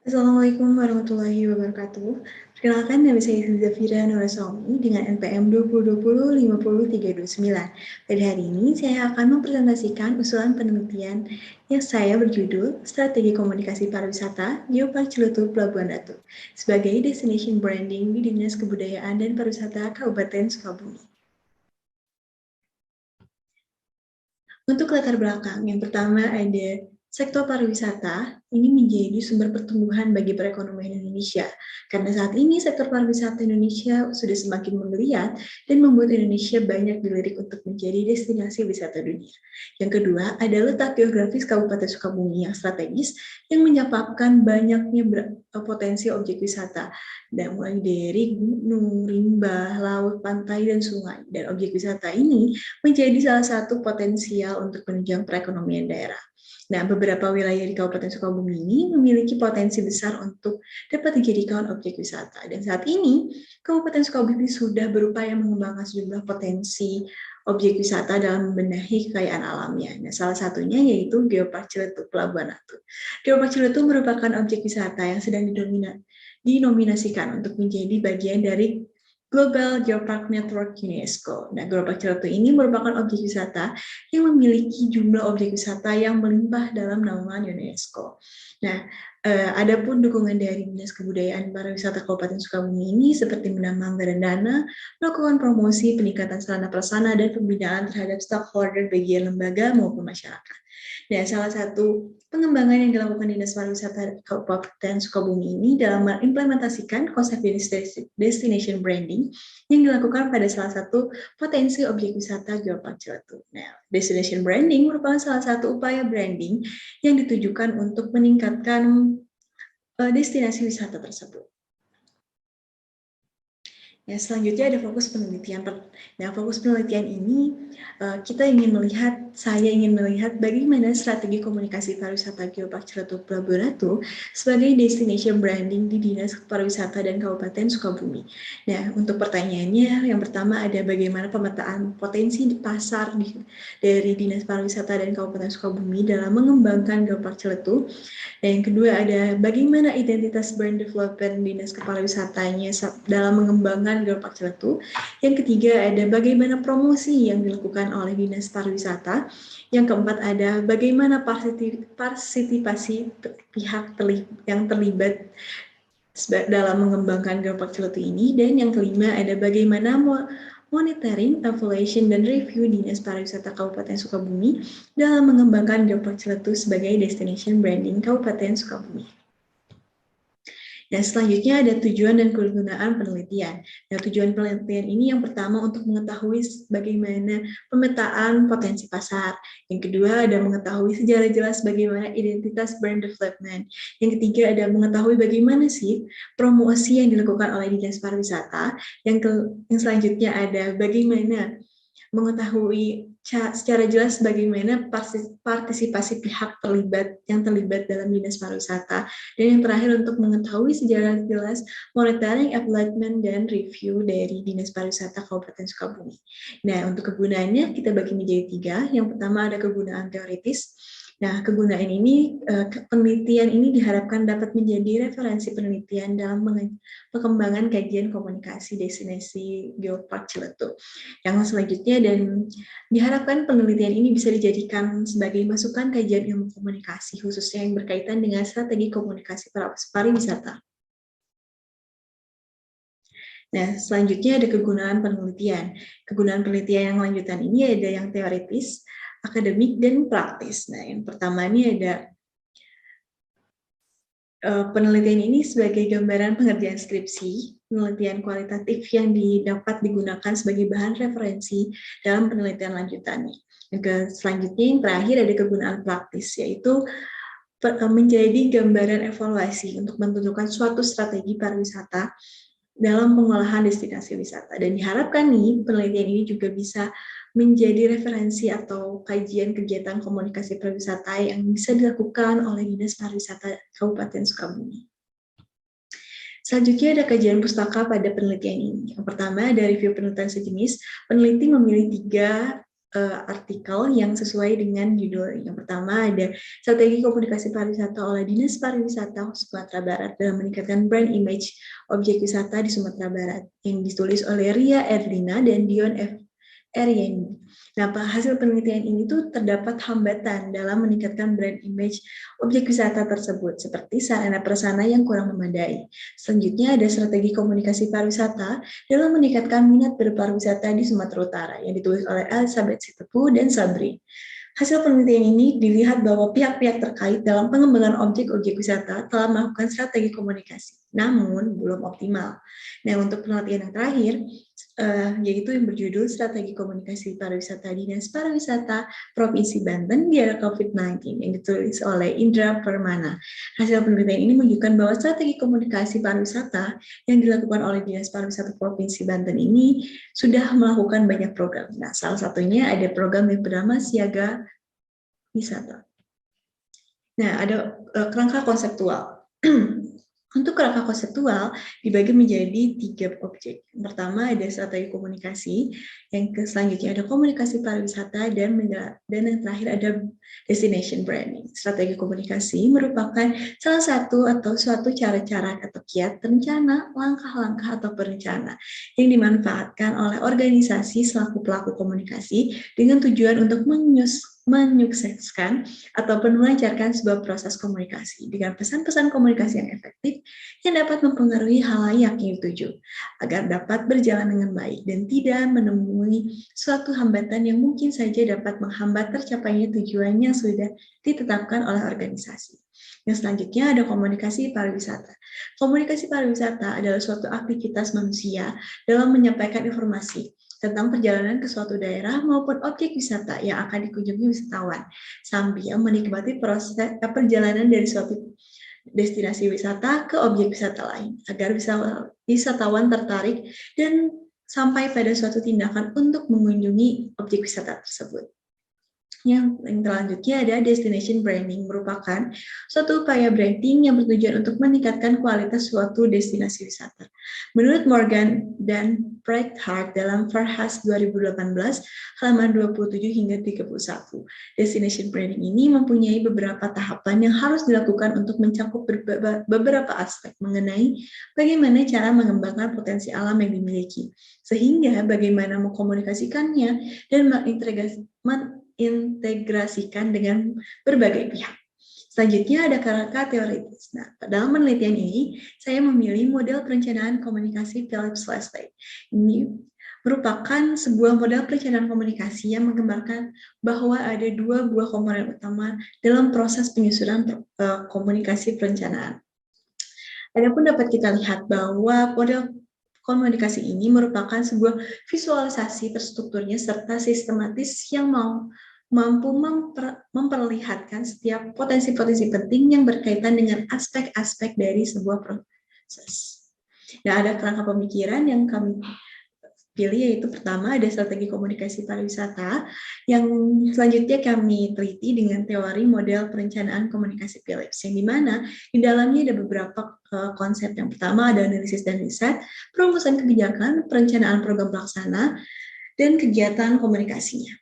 Assalamualaikum warahmatullahi wabarakatuh. Perkenalkan, nama saya Zafira Nurasawmi dengan NPM 2020-50329. Pada hari ini, saya akan mempresentasikan usulan penelitian yang saya berjudul Strategi Komunikasi Pariwisata Geopark Ciletuh Pelabuhan Ratu sebagai Destination Branding di Dinas Kebudayaan dan Pariwisata Kabupaten Sukabumi. Untuk latar belakang, yang pertama ada sektor pariwisata ini menjadi sumber pertumbuhan bagi perekonomian Indonesia. Karena saat ini sektor pariwisata Indonesia sudah semakin menggeliat dan membuat Indonesia banyak dilirik untuk menjadi destinasi wisata dunia. Yang kedua, ada letak geografis Kabupaten Sukabumi yang strategis yang menyebabkan banyaknya potensi objek wisata. Dan mulai dari gunung, rimba, laut, pantai, dan sungai. Dan objek wisata ini menjadi salah satu potensial untuk menunjang perekonomian daerah. Nah, beberapa wilayah di Kabupaten Sukabumi ini memiliki potensi besar untuk dapat dijadikan objek wisata. Dan saat ini, Kabupaten Sukabumi sudah berupaya mengembangkan sejumlah potensi objek wisata dalam membenahi kekayaan alamnya. Nah, salah satunya yaitu Geopark Ciletuh Pelabuhan Ratu. Geopark Ciletuh merupakan objek wisata yang sedang dinominasikan untuk menjadi bagian dari Global Geopark Network UNESCO. Nah, Geopark Ciletuh ini merupakan objek wisata yang memiliki jumlah objek wisata yang melimpah dalam naungan UNESCO. Nah, adapun dukungan dari Dinas Kebudayaan Pariwisata Kabupaten Sukabumi ini seperti menambah anggaran dana, melakukan promosi, peningkatan sarana prasarana, dan pembinaan terhadap stakeholder bagian lembaga maupun masyarakat. Nah, salah satu pengembangan yang dilakukan Dinas Pariwisata Kabupaten Sukabumi ini dalam mengimplementasikan konsep destination branding yang dilakukan pada salah satu potensi objek wisata Geopark Ciletuh. Nah, destination branding merupakan salah satu upaya branding yang ditujukan untuk meningkatkan destinasi wisata tersebut. Ya, selanjutnya ada fokus penelitian. Nah, fokus penelitian ini saya ingin melihat bagaimana strategi komunikasi pariwisata Geopark Ciletuh Pelabuhan Ratu sebagai destination branding di Dinas Pariwisata dan Kabupaten Sukabumi. Nah, untuk pertanyaannya, yang pertama ada bagaimana pemetaan potensi di pasar dari Dinas Pariwisata dan Kabupaten Sukabumi dalam mengembangkan Geopark Ciletuh. Dan yang kedua ada bagaimana identitas brand development Dinas Kepariwisatanya dalam mengembangkan Geopark Ciletuh. Yang ketiga ada bagaimana promosi yang dilakukan oleh Dinas Pariwisata. Yang keempat ada bagaimana partisipasi pihak yang terlibat dalam mengembangkan Geopark Ciletuh ini. Dan yang kelima ada bagaimana monitoring, evaluation, dan review Dinas Pariwisata Kabupaten Sukabumi dalam mengembangkan Geopark Ciletuh sebagai destination branding Kabupaten Sukabumi. Dan selanjutnya ada tujuan dan kegunaan penelitian. Nah, tujuan penelitian ini yang pertama untuk mengetahui bagaimana pemetaan potensi pasar. Yang kedua ada mengetahui secara jelas bagaimana identitas brand development. Yang ketiga ada mengetahui bagaimana sih promosi yang dilakukan oleh Dinas Pariwisata. Yang selanjutnya ada bagaimana mengetahui secara jelas bagaimana partisipasi pihak yang terlibat dalam Dinas Pariwisata, dan yang terakhir untuk mengetahui secara jelas monitoring, evaluation, dan review dari Dinas Pariwisata Kabupaten Sukabumi. Nah, untuk kegunaannya kita bagi menjadi 3. Yang pertama ada kegunaan teoritis. Nah, penelitian ini diharapkan dapat menjadi referensi penelitian dalam pengembangan kajian komunikasi destinasi Geopark Ciletuh. Yang selanjutnya dan diharapkan penelitian ini bisa dijadikan sebagai masukan kajian ilmu komunikasi khususnya yang berkaitan dengan strategi komunikasi pariwisata. Nah, selanjutnya ada kegunaan penelitian. Kegunaan penelitian yang lanjutan ini ada yang teoritis, akademik, dan praktis. Nah, yang pertama ini ada penelitian ini sebagai gambaran pengerjaan skripsi, penelitian kualitatif yang dapat digunakan sebagai bahan referensi dalam penelitian lanjutannya. Selanjutnya yang terakhir ada kegunaan praktis, yaitu menjadi gambaran evaluasi untuk menentukan suatu strategi pariwisata dalam pengolahan destinasi wisata. Dan diharapkan nih penelitian ini juga bisa menjadi referensi atau kajian kegiatan komunikasi pariwisata yang bisa dilakukan oleh Dinas Pariwisata Kabupaten Sukabumi. Selanjutnya ada kajian pustaka pada penelitian ini. Yang pertama ada review penelitian sejenis. Peneliti memilih 3 artikel yang sesuai dengan judul. Yang pertama ada strategi komunikasi pariwisata oleh Dinas Pariwisata Sumatera Barat dalam meningkatkan brand image objek wisata di Sumatera Barat, yang ditulis oleh Ria Erlina dan Dion F. Erieni. Nah, hasil penelitian ini tuh terdapat hambatan dalam meningkatkan brand image objek wisata tersebut, seperti sarana prasarana yang kurang memadai. Selanjutnya ada strategi komunikasi pariwisata dalam meningkatkan minat berpariwisata di Sumatera Utara, yang ditulis oleh Elizabeth Sitepu dan Sabri. Hasil penelitian ini dilihat bahwa pihak-pihak terkait dalam pengembangan objek-objek wisata telah melakukan strategi komunikasi, namun belum optimal. Nah, untuk penelitian yang terakhir, yaitu yang berjudul Strategi Komunikasi Pariwisata Dinas Pariwisata Provinsi Banten di era COVID-19, yang ditulis oleh Indra Permana. Hasil penelitian ini menunjukkan bahwa strategi komunikasi pariwisata yang dilakukan oleh Dinas Pariwisata Provinsi Banten ini sudah melakukan banyak program. Nah, salah satunya ada program yang bernama Siaga Wisata. Nah, ada kerangka konseptual. Untuk kerangka konseptual dibagi menjadi 3 objek. Yang pertama ada strategi komunikasi, yang selanjutnya ada komunikasi pariwisata, dan yang terakhir ada destination branding. Strategi komunikasi merupakan salah satu atau suatu cara-cara atau kiat, rencana, langkah-langkah atau perencana yang dimanfaatkan oleh organisasi selaku pelaku komunikasi dengan tujuan untuk menyukseskan ataupun melancarkan sebuah proses komunikasi dengan pesan-pesan komunikasi yang efektif yang dapat mempengaruhi halayak yang dituju agar dapat berjalan dengan baik dan tidak menemui suatu hambatan yang mungkin saja dapat menghambat tercapainya tujuan yang sudah ditetapkan oleh organisasi. Yang selanjutnya ada komunikasi pariwisata. Komunikasi pariwisata adalah suatu aktivitas manusia dalam menyampaikan informasi tentang perjalanan ke suatu daerah maupun objek wisata yang akan dikunjungi wisatawan, sambil menikmati proses perjalanan dari suatu destinasi wisata ke objek wisata lain, agar wisatawan tertarik dan sampai pada suatu tindakan untuk mengunjungi objek wisata tersebut. Yang selanjutnya ada destination branding, merupakan suatu upaya branding yang bertujuan untuk meningkatkan kualitas suatu destinasi wisata. Menurut Morgan dan Breithart dalam Farhas 2018, halaman 27 hingga 31, destination branding ini mempunyai beberapa tahapan yang harus dilakukan untuk mencakup beberapa aspek mengenai bagaimana cara mengembangkan potensi alam yang dimiliki, sehingga bagaimana mengkomunikasikannya dan integrasikan dengan berbagai pihak. Selanjutnya ada kerangka teoritis. Nah, dalam penelitian ini, saya memilih model perencanaan komunikasi Phillips Leslie. Ini merupakan sebuah model perencanaan komunikasi yang menggambarkan bahwa ada 2 buah komponen utama dalam proses penyusunan komunikasi perencanaan. Adapun dapat kita lihat bahwa model komunikasi ini merupakan sebuah visualisasi terstrukturnya serta sistematis yang mampu memperlihatkan setiap potensi-potensi penting yang berkaitan dengan aspek-aspek dari sebuah proses. Nah, ada kerangka pemikiran yang kami pilih, yaitu pertama ada strategi komunikasi pariwisata, yang selanjutnya kami teliti dengan teori model perencanaan komunikasi Phillips, yang dimana di dalamnya ada beberapa konsep. Yang pertama ada analisis dan riset, perumusan kebijakan, perencanaan program pelaksana, dan kegiatan komunikasinya.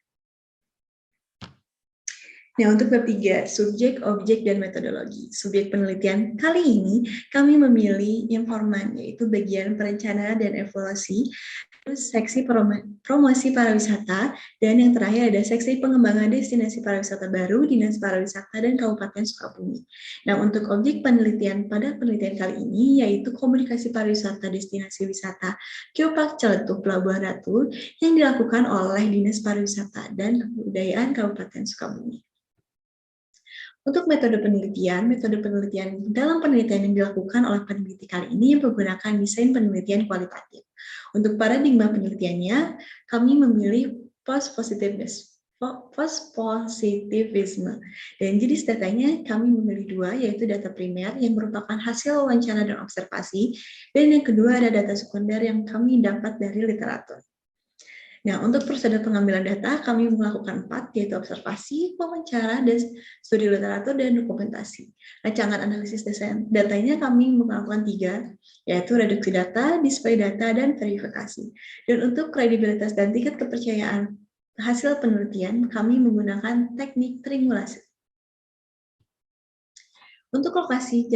Nah, untuk bab 3, subjek, objek, dan metodologi. Subjek penelitian kali ini kami memilih informan, yaitu bagian perencanaan dan evaluasi, terus seksi promosi pariwisata, dan yang terakhir ada seksi pengembangan destinasi pariwisata baru, Dinas Pariwisata dan Kabupaten Sukabumi. Nah, untuk objek penelitian pada penelitian kali ini yaitu komunikasi pariwisata destinasi wisata Geopark Celetuh Pelabuhan Ratu yang dilakukan oleh Dinas Pariwisata dan Kebudayaan Kabupaten Sukabumi. Untuk metode penelitian dalam penelitian yang dilakukan oleh peneliti kali ini menggunakan desain penelitian kualitatif. Untuk paradigma penelitiannya, kami memilih post-positivisme. Dan jenis datanya kami memilih 2, yaitu data primer yang merupakan hasil wawancara dan observasi, dan yang kedua ada data sekunder yang kami dapat dari literatur. Nah, untuk prosedur pengambilan data, kami melakukan 4, yaitu observasi, wawancara, dan studi literatur, dan dokumentasi. Rancangan analisis datanya kami melakukan 3, yaitu reduksi data, display data, dan verifikasi. Dan untuk kredibilitas dan tingkat kepercayaan hasil penelitian, kami menggunakan teknik trimulasi. Untuk lokasi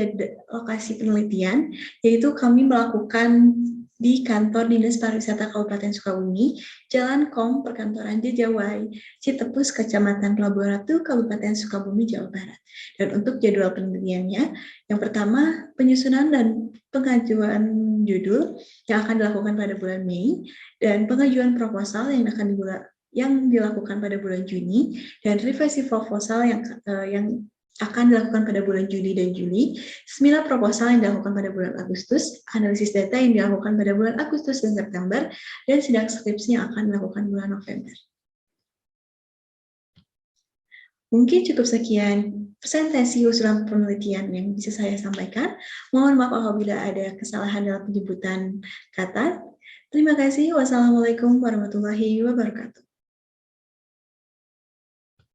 penelitian, yaitu kami melakukan di kantor Dinas Pariwisata Kabupaten Sukabumi, Jalan Kom, Perkantoran Jejawai, Citepus, Kecamatan Pelabuhan Ratu, Kabupaten Sukabumi, Jawa Barat. Dan untuk jadwal penelitiannya, yang pertama penyusunan dan pengajuan judul yang akan dilakukan pada bulan Mei, dan pengajuan proposal yang dilakukan pada bulan Juni, dan revisi proposal yang akan dilakukan pada bulan Juni dan Juli, seminar proposal yang dilakukan pada bulan Agustus, analisis data yang dilakukan pada bulan Agustus dan September, dan sidang skripsi yang akan dilakukan bulan November. Mungkin cukup sekian presentasi usulan penelitian yang bisa saya sampaikan. Mohon maaf apabila ada kesalahan dalam penyebutan kata. Terima kasih. Wassalamualaikum warahmatullahi wabarakatuh.